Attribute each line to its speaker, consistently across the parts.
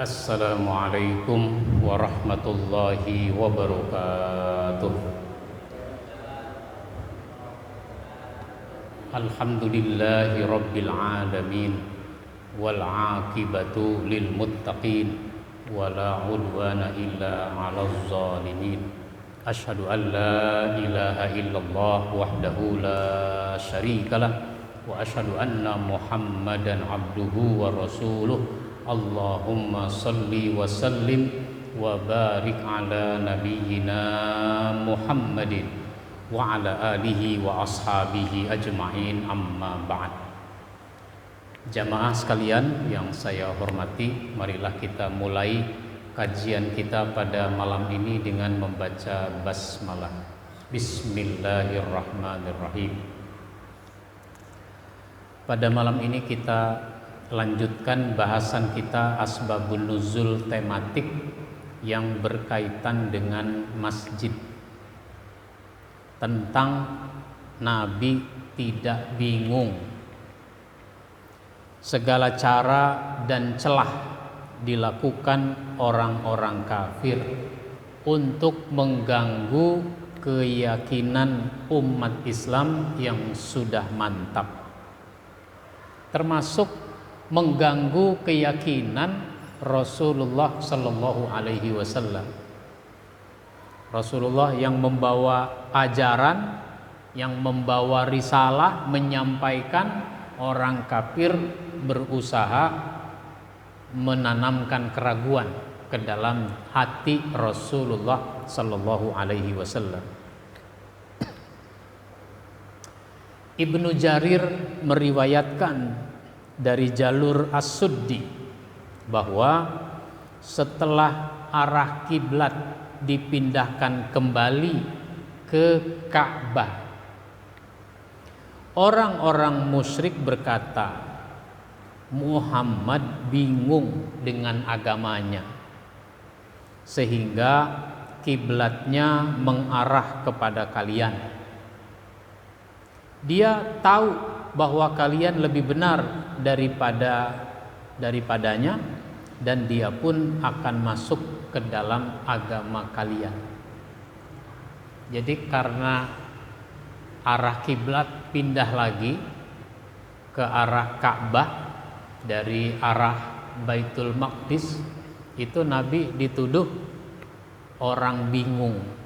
Speaker 1: Assalamualaikum warahmatullahi wabarakatuh. Alhamdulillahi rabbil alamin wal aqibatu lil muttaqin wala udwana illa 'alal zalimin. Asyhadu an la ilaha illallah wahdahu la syarikalah wa asyhadu anna Muhammadan abduhu wa rasuluh. Allahumma salli wa sallim wa barik ala nabiyyina Muhammadin wa ala alihi wa ashabihi ajma'in, amma ba'd. Jamaah sekalian yang saya hormati, marilah kita mulai kajian kita pada malam ini dengan membaca basmalah. Bismillahirrahmanirrahim. Pada malam ini kita lanjutkan bahasan kita asbabun nuzul tematik yang berkaitan dengan masjid, tentang Nabi tidak bingung segala cara dan celah dilakukan orang-orang kafir untuk mengganggu keyakinan umat Islam yang sudah mantap, termasuk mengganggu keyakinan Rasulullah Sallallahu Alaihi Wasallam. Rasulullah yang membawa ajaran, yang membawa risalah, menyampaikan, orang kafir berusaha menanamkan keraguan ke dalam hati Rasulullah Sallallahu Alaihi Wasallam. Ibnu Jarir meriwayatkan dari jalur As-Suddi bahwa setelah arah kiblat dipindahkan kembali ke Ka'bah, orang-orang musyrik berkata, Muhammad bingung dengan agamanya sehingga kiblatnya mengarah kepada kalian. Dia tahu bahwa kalian lebih benar daripadanya, dan dia pun akan masuk ke dalam agama kalian. Jadi karena arah kiblat pindah lagi ke arah Ka'bah dari arah Baitul Maqdis, itu Nabi dituduh orang bingung.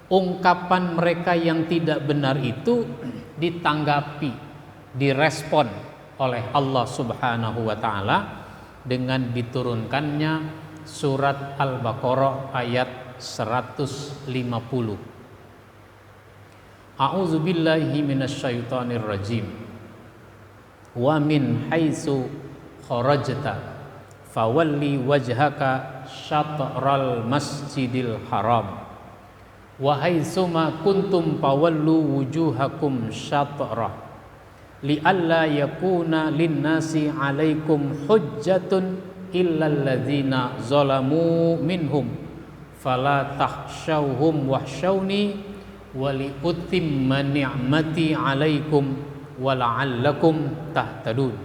Speaker 1: Ungkapan mereka yang tidak benar itu ditanggapi, direspon oleh Allah Subhanahu wa taala dengan diturunkannya surat Al-Baqarah ayat 150. A'udzu billahi minasyaitonir rajim. Wa min haitsu kharajta fawalli wajhaka syatral masjidil haram wa haitsuma kuntum fawallu wujuhakum syatrah li'alla yakuna linnasi 'alaikum hujjatun illal ladzina zalamu minhum fala takhshawhum wahshawni wa liutimma ni'mati 'alaikum wa la'allakum tahtadun.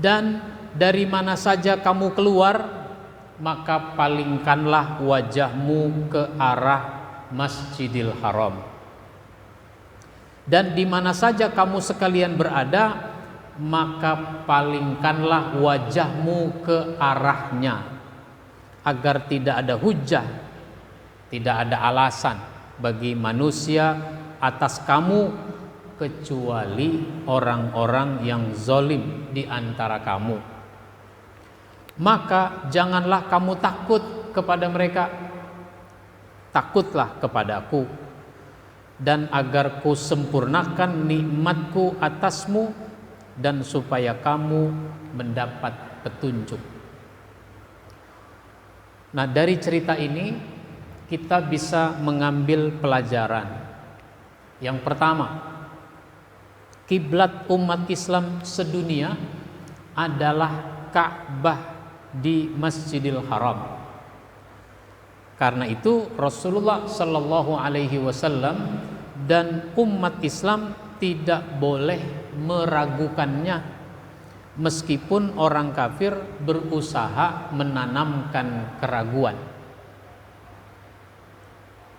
Speaker 1: Dan dari mana saja kamu keluar, maka palingkanlah wajahmu ke arah Masjidil Haram. Dan di mana saja kamu sekalian berada, maka palingkanlah wajahmu ke arahnya, agar tidak ada hujah, tidak ada alasan bagi manusia atas kamu kecuali orang-orang yang zalim di antara kamu. Maka janganlah kamu takut kepada mereka, takutlah kepadaku, dan agar ku sempurnakan nikmatku atasmu, dan supaya kamu mendapat petunjuk. Nah, dari cerita ini kita bisa mengambil pelajaran. Yang pertama, kiblat umat Islam sedunia adalah Ka'bah di Masjidil Haram. Karena itu Rasulullah Sallallahu Alaihi Wasallam dan umat Islam tidak boleh meragukannya meskipun orang kafir berusaha menanamkan keraguan.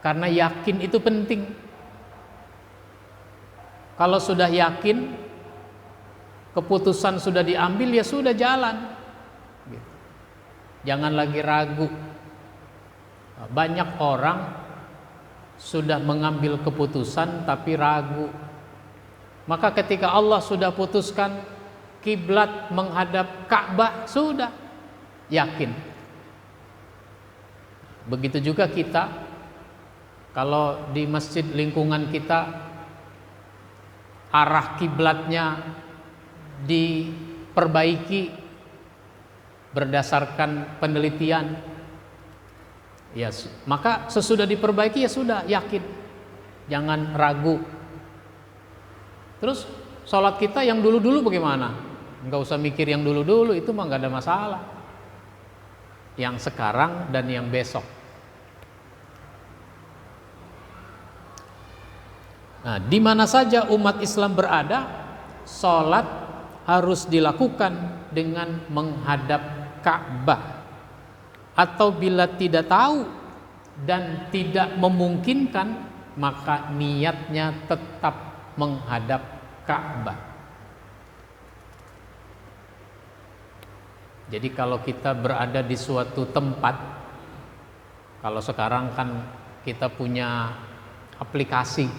Speaker 1: Karena yakin itu penting. Kalau sudah yakin, keputusan sudah diambil, ya sudah jalan. Jangan lagi ragu. Banyak orang sudah mengambil keputusan tapi ragu. Maka ketika Allah sudah putuskan kiblat menghadap Ka'bah, sudah yakin. Begitu juga kita, kalau di masjid lingkungan kita arah kiblatnya diperbaiki berdasarkan penelitian, ya maka sesudah diperbaiki ya sudah yakin, jangan ragu. Terus sholat kita yang dulu-dulu bagaimana? Nggak usah mikir yang dulu-dulu, itu mah nggak ada masalah. Yang sekarang dan yang besok. Nah, di mana saja umat Islam berada, sholat harus dilakukan dengan menghadap Ka'bah. Atau bila tidak tahu dan tidak memungkinkan, maka niatnya tetap menghadap Ka'bah. Jadi kalau kita berada di suatu tempat, kalau sekarang kan kita punya aplikasi,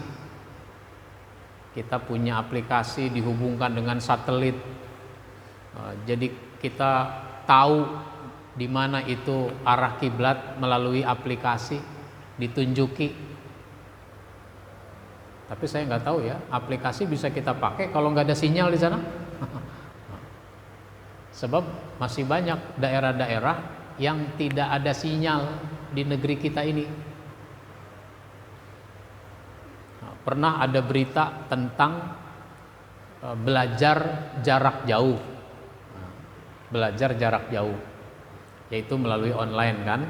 Speaker 1: dihubungkan dengan satelit, jadi kita tahu di mana itu arah kiblat melalui aplikasi, ditunjuki. Tapi saya nggak tahu ya, aplikasi bisa kita pakai kalau nggak ada sinyal di sana. Sebab masih banyak daerah-daerah yang tidak ada sinyal di negeri kita ini. Pernah ada berita tentang belajar jarak jauh, yaitu melalui online kan.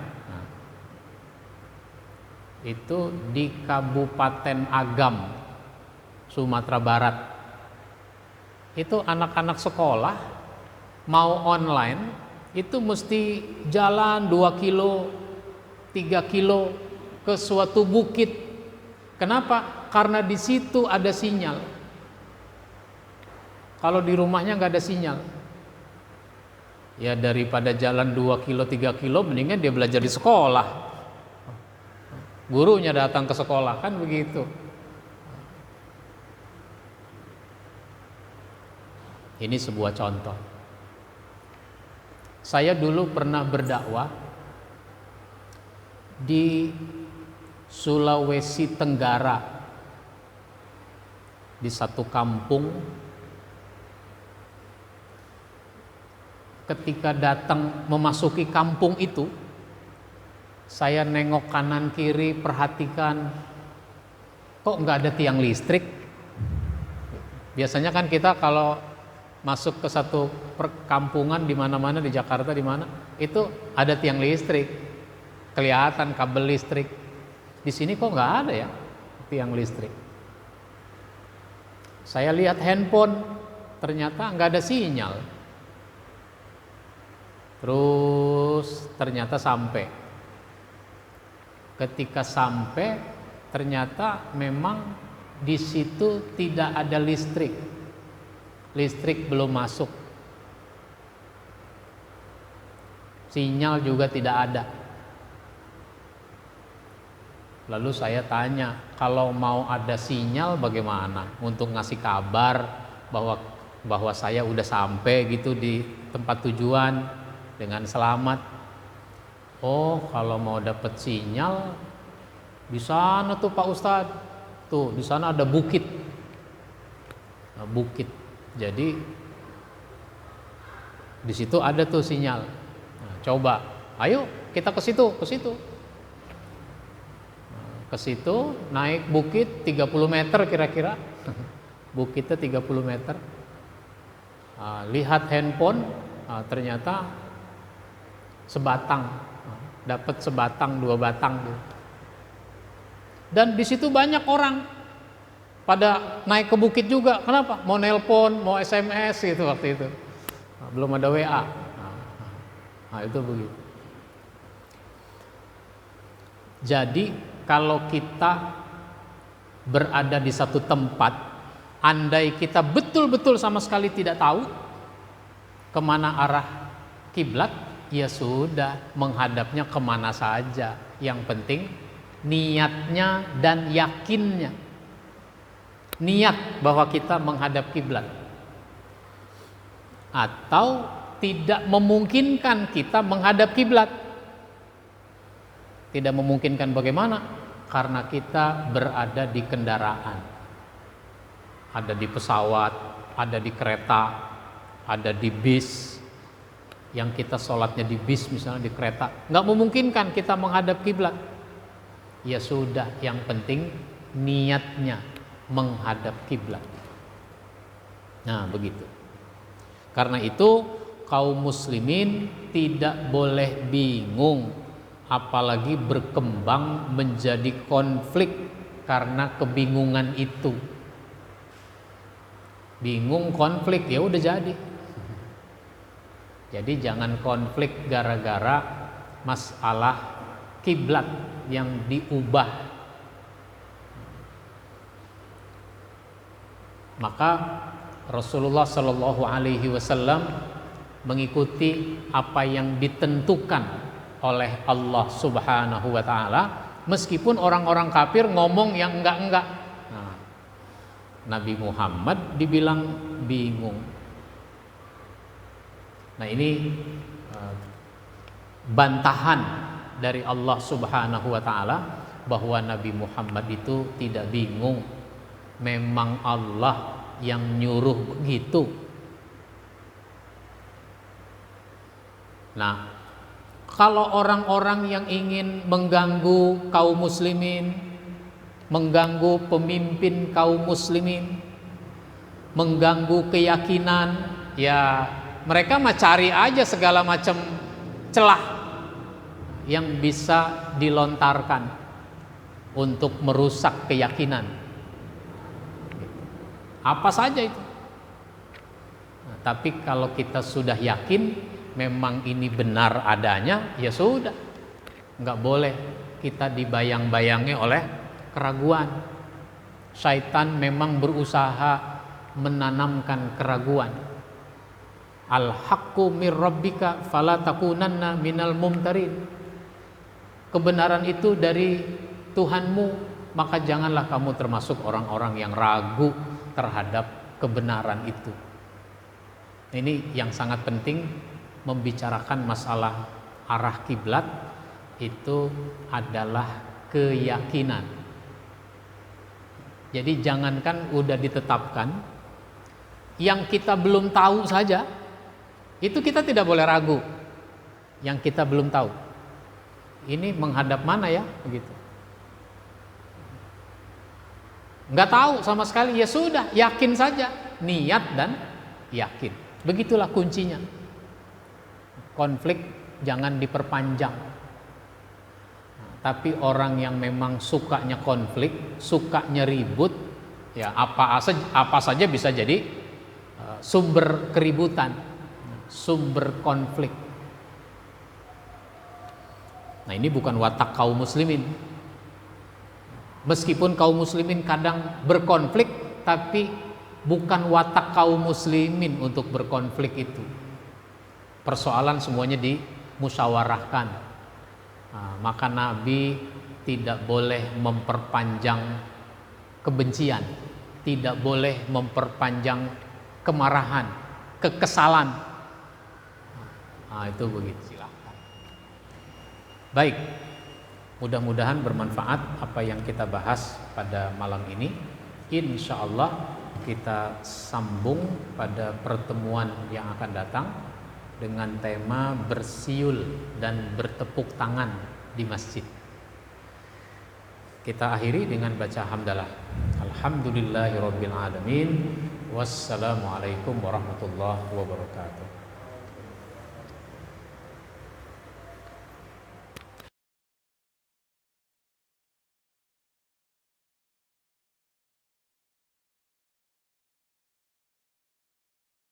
Speaker 1: Itu di Kabupaten Agam, Sumatera Barat. Itu anak-anak sekolah mau online itu mesti jalan 2 kilo, 3 kilo ke suatu bukit. Kenapa? Karena di situ ada sinyal. Kalau di rumahnya nggak ada sinyal, ya daripada jalan 2 kilo, 3 kilo, mendingan dia belajar di sekolah. Gurunya datang ke sekolah, kan begitu. Ini sebuah contoh. Saya dulu pernah berdakwah di Sulawesi Tenggara, di satu kampung. Ketika datang memasuki kampung itu, saya nengok kanan kiri, perhatikan, kok nggak ada tiang listrik. Biasanya kan kita kalau masuk ke satu perkampungan di mana-mana di Jakarta, di mana itu ada tiang listrik, kelihatan kabel listrik. Di sini kok nggak ada ya tiang listrik. Saya lihat handphone, ternyata nggak ada sinyal. Terus ternyata sampai. Ketika sampai, ternyata memang di situ tidak ada listrik. Listrik belum masuk. Sinyal juga tidak ada. Lalu saya tanya, kalau mau ada sinyal bagaimana? Untuk ngasih kabar bahwa saya udah sampai gitu di tempat tujuan dengan selamat. Oh, kalau mau dapat sinyal di sana tuh Pak Ustadz. Tuh, di sana ada bukit. Nah, bukit. Jadi di situ ada tuh sinyal. Nah, coba, ayo kita ke situ. Ke situ naik bukit 30 meter kira-kira. Bukitnya 30 meter. Lihat handphone, ternyata sebatang. Dapat sebatang, 2 batang. Dan di situ banyak orang pada naik ke bukit juga. Kenapa? Mau nelpon, mau SMS gitu waktu itu. belum ada WA. Nah, itu begitu. Jadi kalau kita berada di satu tempat, andai kita betul-betul sama sekali tidak tahu kemana arah kiblat, ya sudah, menghadapnya kemana saja. Yang penting niatnya dan yakinnya. Niat bahwa kita menghadap kiblat. Atau tidak memungkinkan kita menghadap kiblat. Tidak memungkinkan bagaimana? Karena kita berada di kendaraan. Ada di pesawat, ada di kereta, ada di bis. Yang kita sholatnya di bis misalnya, di kereta, nggak memungkinkan kita menghadap kiblat. Ya sudah, yang penting niatnya menghadap kiblat. Nah, begitu. Karena itu kaum muslimin tidak boleh bingung, apalagi berkembang menjadi konflik karena kebingungan itu. Bingung konflik, ya udah jadi. Jadi jangan konflik gara-gara masalah kiblat yang diubah. Maka Rasulullah Shallallahu Alaihi Wasallam mengikuti apa yang ditentukan oleh Allah Subhanahu Wa Taala, meskipun orang-orang kafir ngomong yang enggak-enggak. Nah, Nabi Muhammad dibilang bingung. Nah, ini bantahan dari Allah Subhanahu Wa Taala bahwa Nabi Muhammad itu tidak bingung. Memang Allah yang nyuruh begitu. Nah, kalau orang-orang yang ingin mengganggu kaum muslimin, mengganggu pemimpin kaum muslimin, mengganggu keyakinan, ya mereka mah cari aja segala macam celah yang bisa dilontarkan untuk merusak keyakinan. Apa saja itu. Nah, tapi kalau kita sudah yakin memang ini benar adanya, ya sudah, nggak boleh kita dibayang-bayangi oleh keraguan. Syaitan memang berusaha menanamkan keraguan. Al-haqqu mir rabbika fala takunanna minal mumtarin. Kebenaran itu dari Tuhanmu, maka janganlah kamu termasuk orang-orang yang ragu terhadap kebenaran itu. Ini yang sangat penting, membicarakan masalah arah kiblat itu adalah keyakinan. Jadi jangankan udah ditetapkan, yang kita belum tahu saja itu kita tidak boleh ragu. Yang kita belum tahu, ini menghadap mana ya, begitu. Nggak tahu sama sekali, ya sudah, yakin saja, niat dan yakin. Begitulah kuncinya. Konflik jangan diperpanjang. Tapi orang yang memang sukanya konflik, sukanya ribut, ya apa saja bisa jadi sumber keributan, sumber konflik. Nah, ini bukan watak kaum muslimin. Meskipun kaum muslimin kadang berkonflik, tapi bukan watak kaum muslimin untuk berkonflik itu. Persoalan semuanya dimusyawarahkan. Nah, maka Nabi tidak boleh memperpanjang kebencian, tidak boleh memperpanjang kemarahan, kekesalan. Nah, itu begitu. Silahkan. Baik. Mudah-mudahan bermanfaat apa yang kita bahas pada malam ini. Insya Allah kita sambung pada pertemuan yang akan datang dengan tema bersiul dan bertepuk tangan di masjid. Kita akhiri dengan baca hamdalah. Alhamdulillahirabbil alamin. Wassalamualaikum warahmatullahi wabarakatuh.